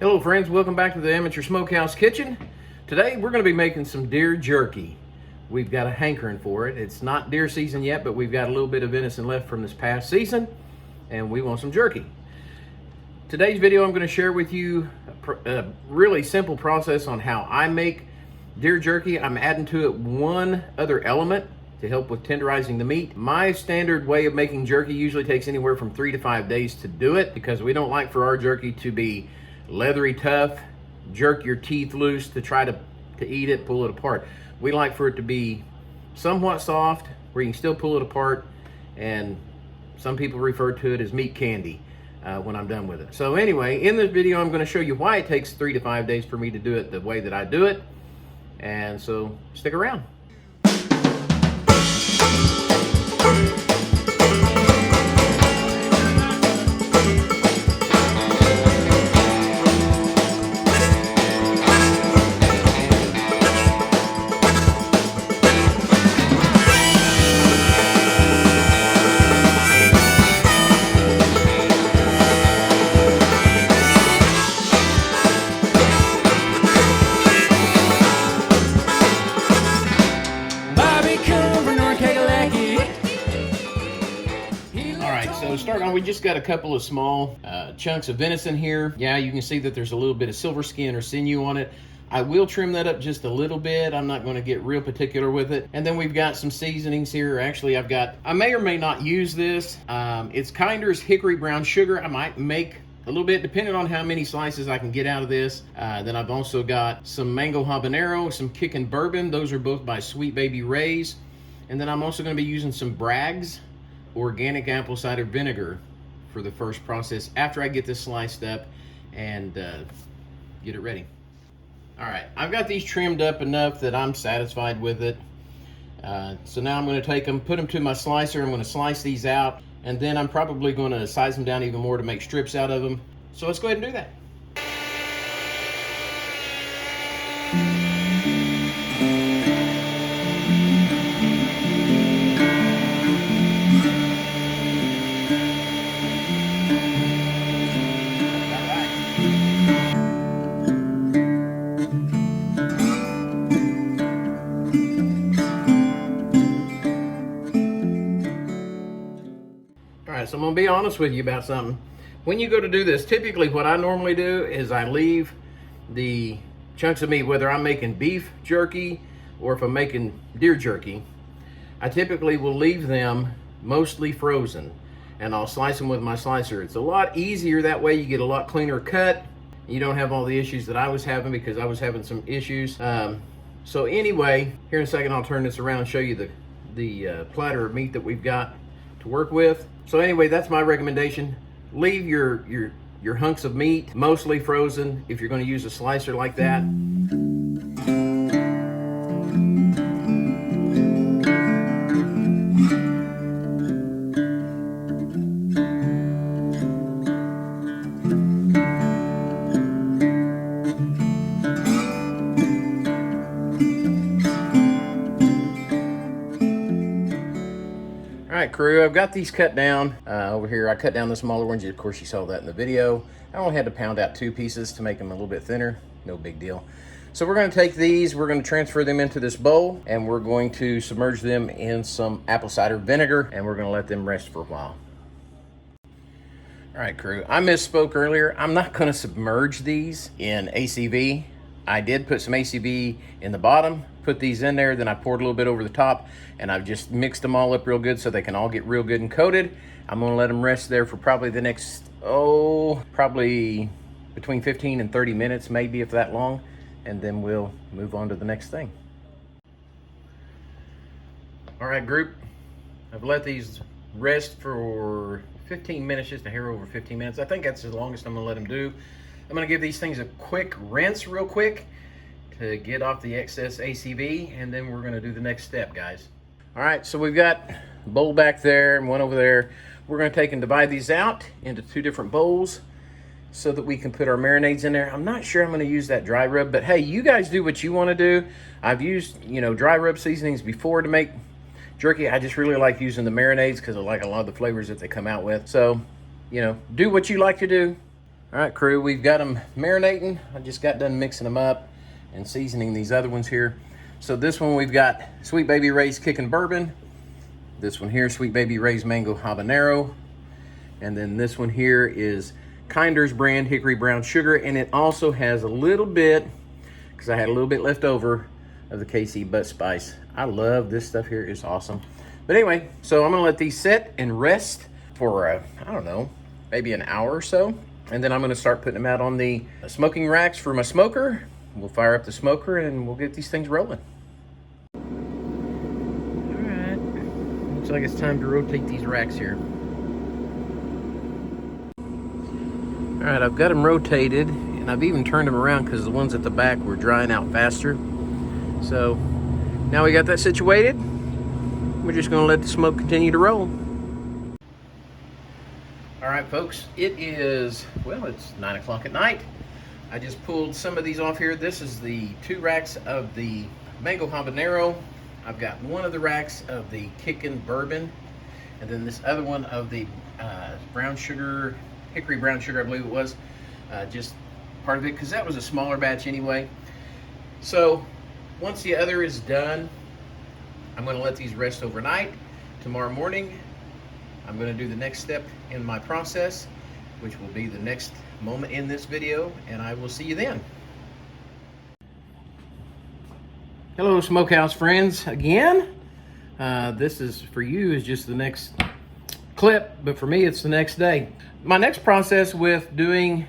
Hello friends, welcome back to the Amateur Smokehouse Kitchen. Today we're going to be making some deer jerky. We've got a hankering for it. It's not deer season yet, but we've got a little bit of venison left from this past season, and we want some jerky. Today's video I'm going to share with you a really simple process on how I make deer jerky. I'm adding to it one other element to help with tenderizing the meat. My standard way of making jerky usually takes anywhere from 3 to 5 days to do it, because we don't like for our jerky to be leathery tough, jerk your teeth loose to try to eat it, pull it apart. We like for it to be somewhat soft where you can still pull it apart, and some people refer to it as meat candy when I'm done with it. So anyway, in this video I'm going to show you why it takes 3 to 5 days for me to do it the way that I do it, and so stick around. So start on, we just got a couple of small chunks of venison here. Yeah, you can see that there's a little bit of silver skin or sinew on it. I will trim that up just a little bit. I'm not going to get real particular with it. And then we've got some seasonings here. Actually, I may or may not use this. It's Kinder's hickory brown sugar. I might make a little bit depending on how many slices I can get out of this. Then I've also got some mango habanero, some kickin' bourbon. Those are both by Sweet Baby Ray's. And then I'm also going to be using some Bragg's organic apple cider vinegar for the first process after I get this sliced up and get it ready. All right, I've got these trimmed up enough that I'm satisfied with it. So now I'm going to take them, put them to my slicer. I'm going to slice these out, and then I'm probably going to size them down even more to make strips out of them. So let's go ahead and do that. So I'm gonna be honest with you about something. When you go to do this, typically what I normally do is I leave the chunks of meat, whether I'm making beef jerky or if I'm making deer jerky, I typically will leave them mostly frozen, and I'll slice them with my slicer. It's a lot easier that way. You get a lot cleaner cut. You don't have all the issues that I was having, because I was having some issues. So anyway, here in a second I'll turn this around and show you the platter of meat that we've got to work with. So anyway, that's my recommendation. Leave your hunks of meat mostly frozen if you're going to use a slicer like that. All right, crew, I've got these cut down over here. I cut down the smaller ones. Of course, you saw that in the video. I only had to pound out 2 pieces to make them a little bit thinner. No big deal. So we're going to take these, we're going to transfer them into this bowl, and we're going to submerge them in some apple cider vinegar, and we're going to let them rest for a while. All right, crew, I misspoke earlier. I'm not going to submerge these in ACV. I did put some ACV in the bottom, put these in there, then I poured a little bit over the top, and I've just mixed them all up real good so they can all get real good and coated. I'm gonna let them rest there for probably the next, probably between 15 and 30 minutes, maybe if that long, and then we'll move on to the next thing. All right, group, I've let these rest for 15 minutes, just a hair over 15 minutes. I think that's the longest I'm gonna let them do. I'm gonna give these things a quick rinse real quick to get off the excess ACV, and then we're gonna do the next step, guys. All right, so we've got a bowl back there and one over there. We're gonna take and divide these out into 2 different bowls so that we can put our marinades in there. I'm not sure I'm gonna use that dry rub, but hey, you guys do what you wanna do. I've used, dry rub seasonings before to make jerky. I just really like using the marinades because I like a lot of the flavors that they come out with. So, do what you like to do. All right, crew, we've got them marinating. I just got done mixing them up and seasoning these other ones here. So this one we've got Sweet Baby Ray's Kickin' Bourbon. This one here, Sweet Baby Ray's Mango Habanero. And then this one here is Kinder's brand Hickory Brown Sugar. And it also has a little bit, because I had a little bit left over, of the KC Butt Spice. I love this stuff here. It's awesome. But anyway, so I'm gonna let these sit and rest for, I don't know, maybe an hour or so. And then I'm gonna start putting them out on the smoking racks for my smoker. We'll fire up the smoker and we'll get these things rolling. All right, looks like it's time to rotate these racks here. All right, I've got them rotated and I've even turned them around because the ones at the back were drying out faster. So now we got that situated. We're just gonna let the smoke continue to roll. All right, folks, it is, well, it's 9 o'clock at night. I just pulled some of these off here. This is the 2 racks of the Mango Habanero. I've got one of the racks of the Kickin' Bourbon, and then this other one of the brown sugar, Hickory Brown Sugar, I believe it was, just part of it, because that was a smaller batch anyway. So once the other is done, I'm gonna let these rest overnight. Tomorrow morning, I'm gonna do the next step in my process, which will be the next moment in this video, and I will see you then. Hello, Smokehouse friends, again. This is, for you, is just the next clip, but for me, it's the next day. My next process with doing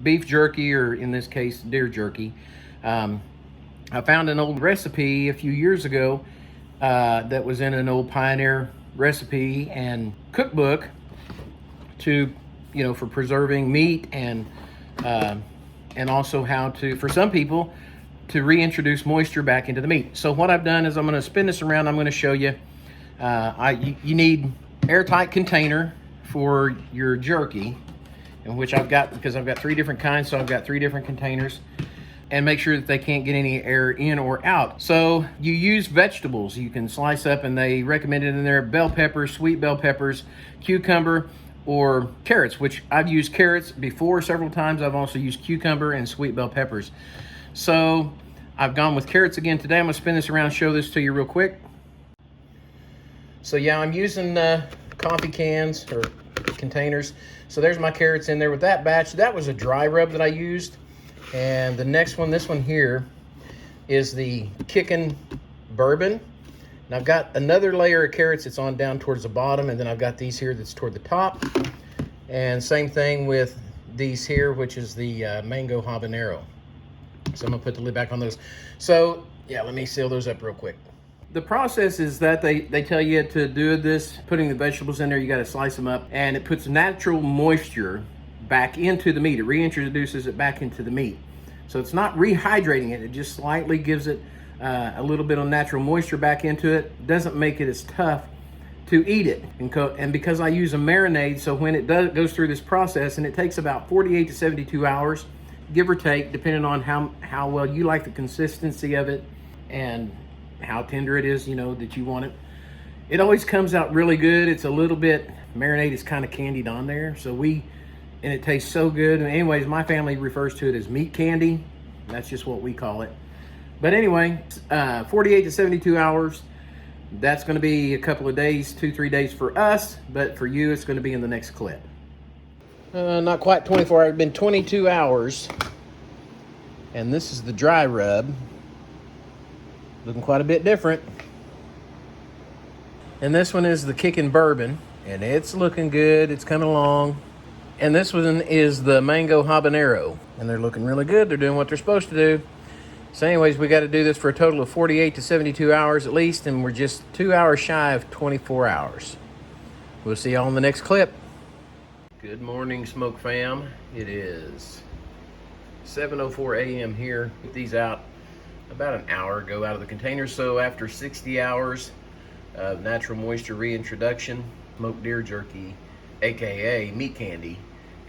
beef jerky, or in this case, deer jerky, I found an old recipe a few years ago that was in an old Pioneer recipe and cookbook to, you know, for preserving meat and also how to, for some people, to reintroduce moisture back into the meat. So what I've done is I'm going to spin this around. I'm going to show you. You need airtight container for your jerky, in which I've got, because I've got 3 different kinds, so I've got 3 different containers. And make sure that they can't get any air in or out. So you use vegetables you can slice up, and they recommended in there bell peppers, sweet bell peppers, cucumber, or carrots, which I've used carrots before several times. I've also used cucumber and sweet bell peppers. So I've gone with carrots again today. I'm gonna spin this around and show this to you real quick. So yeah, I'm using coffee cans or containers. So there's my carrots in there with that batch. That was a dry rub that I used. And the next one, this one here, is the Kickin' Bourbon. And I've got another layer of carrots that's on down towards the bottom, and then I've got these here that's toward the top. And same thing with these here, which is the Mango Habanero. So I'm gonna put the lid back on those. So yeah, let me seal those up real quick. The process is that they tell you to do this, putting the vegetables in there, you gotta slice them up, and it puts natural moisture back into the meat. It reintroduces it back into the meat. So it's not rehydrating it, it just slightly gives it a little bit of natural moisture back into it. Doesn't make it as tough to eat it. And because I use a marinade, so when it goes through this process, and it takes about 48 to 72 hours, give or take, depending on how well you like the consistency of it and how tender it is, you know, that you want it. It always comes out really good. It's a little bit, marinade is kind of candied on there. And it tastes so good. And anyways, my family refers to it as meat candy. That's just what we call it. But anyway, 48 to 72 hours. That's gonna be a couple of days, 2-3 days for us, but for you, it's gonna be in the next clip. Not quite 24 hours, it's been 22 hours. And this is the dry rub. Looking quite a bit different. And this one is the Kickin' Bourbon, and it's looking good. It's kind of long. And this one is the Mango Habanero, and they're looking really good. They're doing what they're supposed to do. So anyways, we got to do this for a total of 48 to 72 hours at least, and we're just 2 hours shy of 24 hours. We'll see y'all in the next clip. Good morning, Smoke Fam. It is 7:04 a.m. here. Put these out about an hour ago out of the container. So after 60 hours of natural moisture reintroduction, Smoked Deer Jerky, AKA meat candy,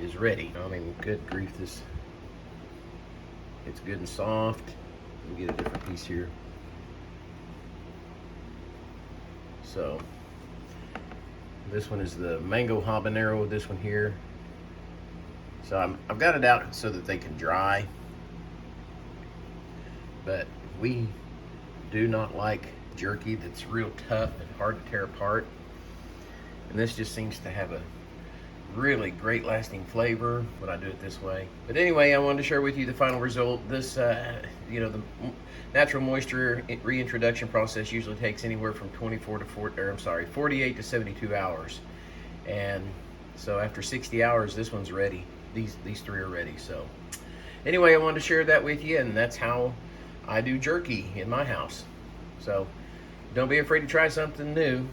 is ready. I mean, good grief, it's good and soft. Let me get a different piece here. So this one is the Mango Habanero. This one here, So I've got it out so that they can dry, but we do not like jerky that's real tough and hard to tear apart. And this just seems to have a really great lasting flavor when I do it this way. But anyway, I wanted to share with you the final result. This, you know, the natural moisture reintroduction process usually takes anywhere from 48 to 72 hours. And so after 60 hours, this one's ready. These three are ready. So anyway, I wanted to share that with you, and that's how I do jerky in my house. So don't be afraid to try something new.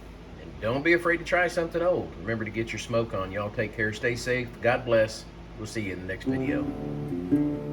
Don't be afraid to try something old. Remember to get your smoke on. Y'all take care. Stay safe. God bless. We'll see you in the next video.